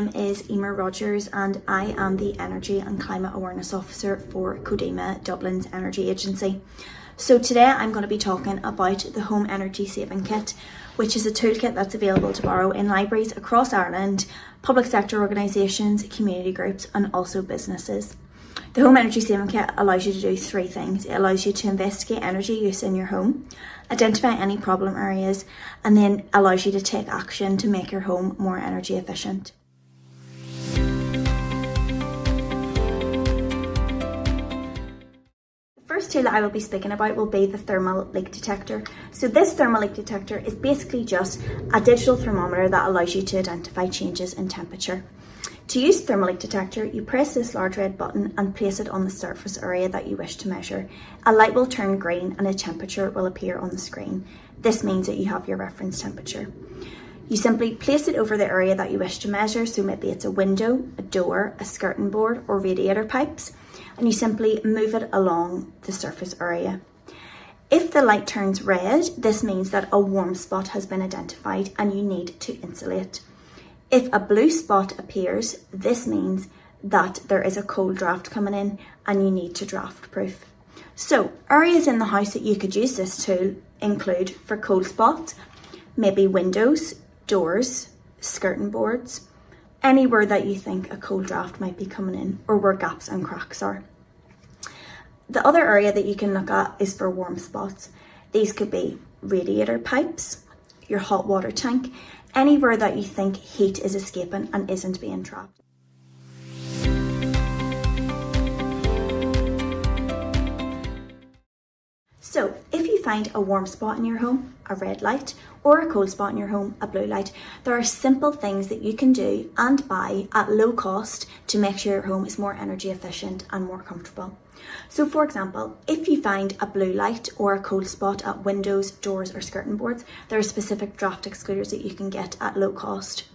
name is Eimear Rodgers and I am the Energy and Climate Awareness Officer for Codema, Dublin's energy agency. So today I'm going to be talking about the Home Energy Saving Kit, which is a toolkit that's available to borrow in libraries across Ireland, public sector organisations, community groups and also businesses. The Home Energy Saving Kit allows you to do three things. It allows you to investigate energy use in your home, identify any problem areas, and then allows you to take action to make your home more energy efficient. The first tool that I will be speaking about will be the thermal leak detector. So this thermal leak detector is basically just a digital thermometer that allows you to identify changes in temperature. To use the thermal leak detector, you press this large red button and place it on the surface area that you wish to measure. A light will turn green and a temperature will appear on the screen. This means that you have your reference temperature. You simply place it over the area that you wish to measure, so maybe it's a window, a door, a skirting board or radiator pipes, and you simply move it along the surface area. If the light turns red, this means that a warm spot has been identified and you need to insulate. If a blue spot appears, this means that there is a cold draft coming in and you need to draft proof. So areas in the house that you could use this tool include, for cold spots, maybe windows, doors, skirting boards, anywhere that you think a cold draft might be coming in or where gaps and cracks are. The other area that you can look at is for warm spots. These could be radiator pipes, your hot water tank, anywhere that you think heat is escaping and isn't being trapped. So if you find a warm spot in your home, a red light, or a cold spot in your home, a blue light, there are simple things that you can do and buy at low cost to make sure your home is more energy efficient and more comfortable. So for example, if you find a blue light or a cold spot at windows, doors or skirting boards, there are specific draft excluders that you can get at low cost.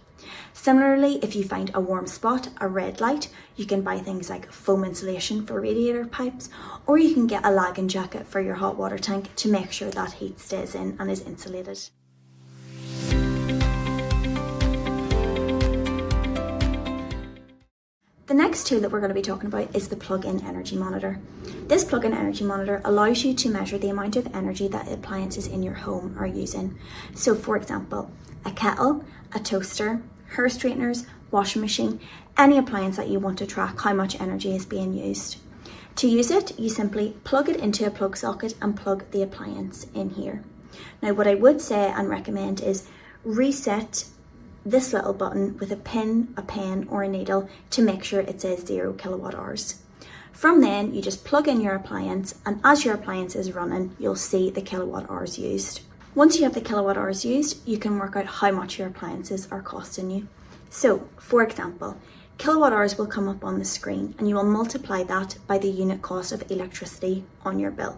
Similarly, if you find a warm spot, a red light, you can buy things like foam insulation for radiator pipes, or you can get a lagging jacket for your hot water tank to make sure that heat stays in and is insulated. The next tool that we're going to be talking about is the plug-in energy monitor. This plug-in energy monitor allows you to measure the amount of energy that appliances in your home are using. So for example, a kettle, a toaster, hair straighteners, washing machine, any appliance that you want to track how much energy is being used. To use it, you simply plug it into a plug socket and plug the appliance in here. Now what I would say and recommend is reset this little button with a pin, a pen or a needle to make sure it says 0 kilowatt hours. From then you just plug in your appliance, and as your appliance is running you'll see the kilowatt hours used. Once you have the kilowatt hours used, you can work out how much your appliances are costing you. So for example, kilowatt hours will come up on the screen and you will multiply that by the unit cost of electricity on your bill.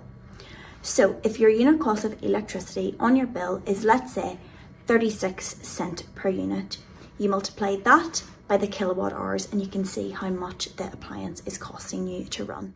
So if your unit cost of electricity on your bill is, let's say, 36 cents per unit, you multiply that by the kilowatt hours and you can see how much the appliance is costing you to run.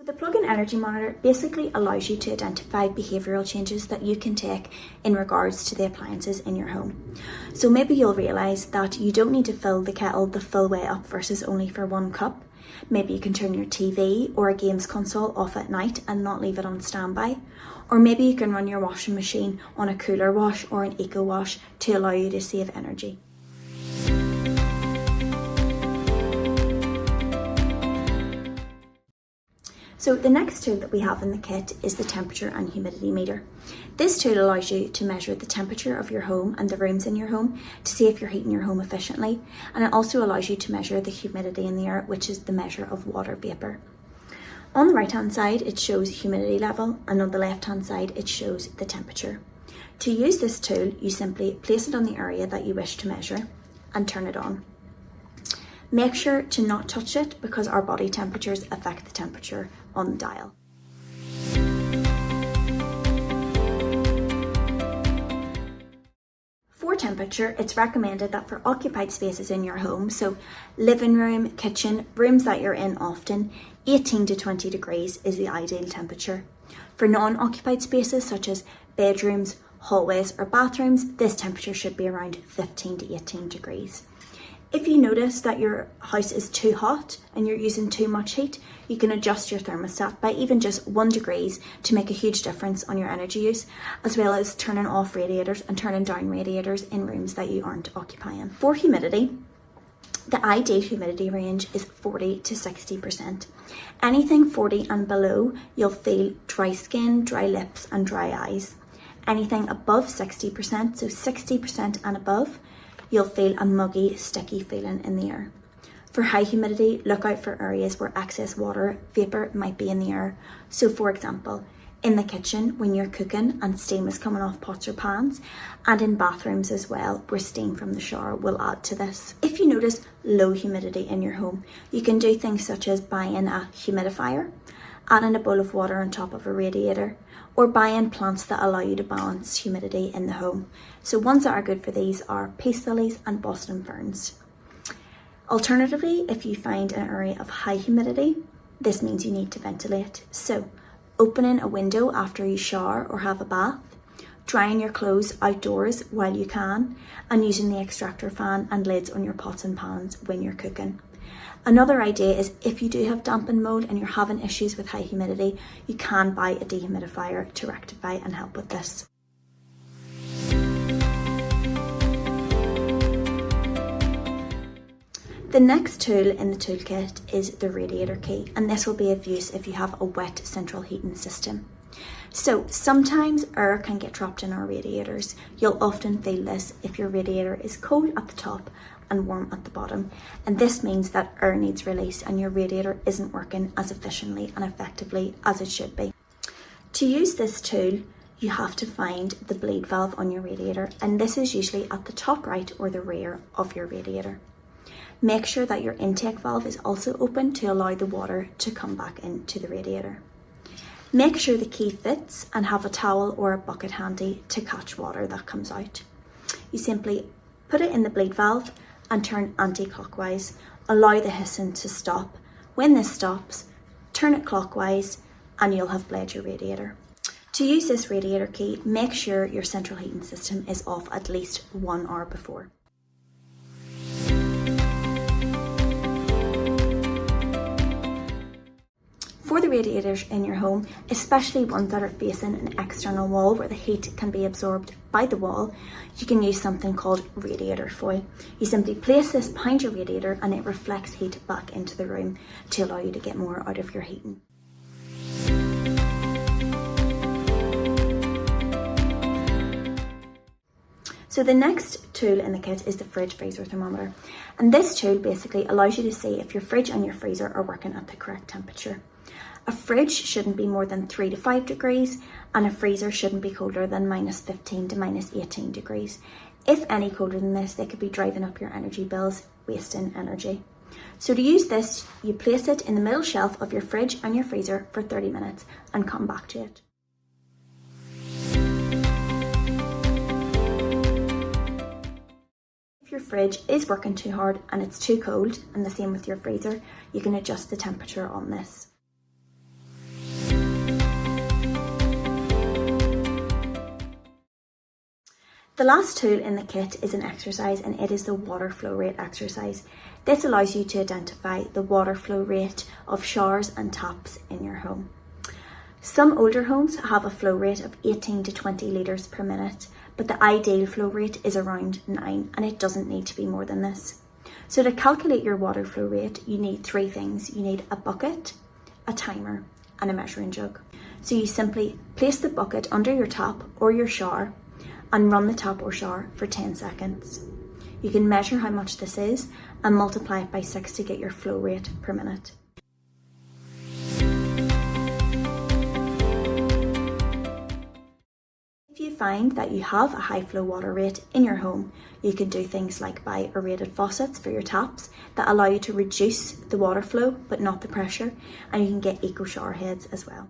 The plug-in energy monitor basically allows you to identify behavioural changes that you can take in regards to the appliances in your home. So maybe you'll realise that you don't need to fill the kettle the full way up versus only for 1 cup. Maybe you can turn your TV or a games console off at night and not leave it on standby. Or maybe you can run your washing machine on a cooler wash or an eco wash to allow you to save energy. So the next tool that we have in the kit is the temperature and humidity meter. This tool allows you to measure the temperature of your home and the rooms in your home to see if you're heating your home efficiently, and it also allows you to measure the humidity in the air, which is the measure of water vapour. On the right hand side it shows humidity level, and on the left hand side it shows the temperature. To use this tool you simply place it on the area that you wish to measure and turn it on. Make sure to not touch it because our body temperatures affect the temperature on the dial. For temperature, it's recommended that for occupied spaces in your home, so living room, kitchen, rooms that you're in often, 18 to 20 degrees is the ideal temperature. For non-occupied spaces such as bedrooms, hallways or bathrooms, this temperature should be around 15 to 18 degrees. If you notice that your house is too hot and you're using too much heat, you can adjust your thermostat by even just 1 degree to make a huge difference on your energy use, as well as turning off radiators and turning down radiators in rooms that you aren't occupying. For humidity, the ideal humidity range is 40 to 60%. Anything 40 and below, you'll feel dry skin, dry lips and dry eyes. Anything above 60%, so 60% and above, you'll feel a muggy, sticky feeling in the air. For high humidity, look out for areas where excess water vapour might be in the air. So for example, in the kitchen when you're cooking and steam is coming off pots or pans, and in bathrooms as well where steam from the shower will add to this. If you notice low humidity in your home, you can do things such as buying a humidifier, adding a bowl of water on top of a radiator, or buying plants that allow you to balance humidity in the home. So ones that are good for these are peace lilies and Boston ferns. Alternatively, if you find an area of high humidity, this means you need to ventilate. So opening a window after you shower or have a bath, drying your clothes outdoors while you can, and using the extractor fan and lids on your pots and pans when you're cooking. Another idea is if you do have damp and mold and you're having issues with high humidity, you can buy a dehumidifier to rectify and help with this. The next tool in the toolkit is the radiator key, and this will be of use if you have a wet central heating system. So sometimes air can get trapped in our radiators. You'll often feel this if your radiator is cold at the top and warm at the bottom, and this means that air needs release and your radiator isn't working as efficiently and effectively as it should be. To use this tool, you have to find the bleed valve on your radiator, and this is usually at the top right or the rear of your radiator. Make sure that your intake valve is also open to allow the water to come back into the radiator. Make sure the key fits and have a towel or a bucket handy to catch water that comes out. You simply put it in the bleed valve and turn anti-clockwise. Allow the hissing to stop. When this stops, turn it clockwise and you'll have bled your radiator. To use this radiator key, make sure your central heating system is off at least 1 hour before. For the radiators in your home, especially ones that are facing an external wall where the heat can be absorbed by the wall, you can use something called radiator foil. You simply place this behind your radiator and it reflects heat back into the room to allow you to get more out of your heating. So the next tool in the kit is the fridge freezer thermometer, and this tool basically allows you to see if your fridge and your freezer are working at the correct temperature. A fridge shouldn't be more than 3 to 5 degrees, and a freezer shouldn't be colder than -15 to -18 degrees. If any colder than this, they could be driving up your energy bills, wasting energy. So to use this, you place it in the middle shelf of your fridge and your freezer for 30 minutes and come back to it. If your fridge is working too hard and it's too cold, and the same with your freezer, you can adjust the temperature on this. The last tool in the kit is an exercise, and it is the water flow rate exercise. This allows you to identify the water flow rate of showers and taps in your home. Some older homes have a flow rate of 18 to 20 litres per minute, but the ideal flow rate is around 9, and it doesn't need to be more than this. So to calculate your water flow rate, you need 3 things. You need a bucket, a timer, and a measuring jug. So you simply place the bucket under your tap or your shower and run the tap or shower for 10 seconds. You can measure how much this is and multiply it by 6 to get your flow rate per minute. If you find that you have a high flow water rate in your home, you can do things like buy aerated faucets for your taps that allow you to reduce the water flow but not the pressure, and you can get eco shower heads as well.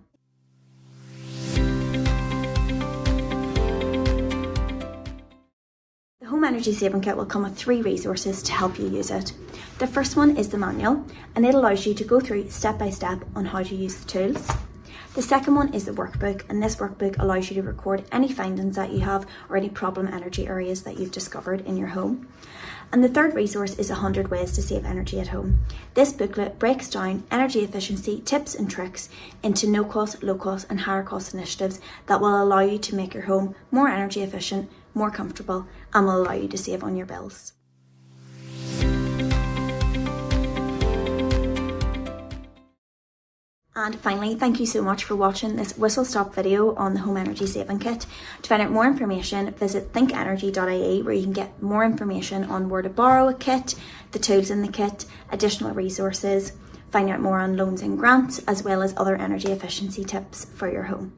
The Home Energy Saving Kit will come with 3 resources to help you use it. The first one is the manual, and it allows you to go through step by step on how to use the tools. The second one is the workbook, and this workbook allows you to record any findings that you have or any problem energy areas that you've discovered in your home. And the third resource is 100 Ways to Save Energy at Home. This booklet breaks down energy efficiency tips and tricks into no-cost, low-cost and higher-cost initiatives that will allow you to make your home more energy efficient, more comfortable, and will allow you to save on your bills. And finally, thank you so much for watching this whistle-stop video on the Home Energy Saving Kit. To find out more information, visit thinkenergy.ie, where you can get more information on where to borrow a kit, the tools in the kit, additional resources, find out more on loans and grants, as well as other energy efficiency tips for your home.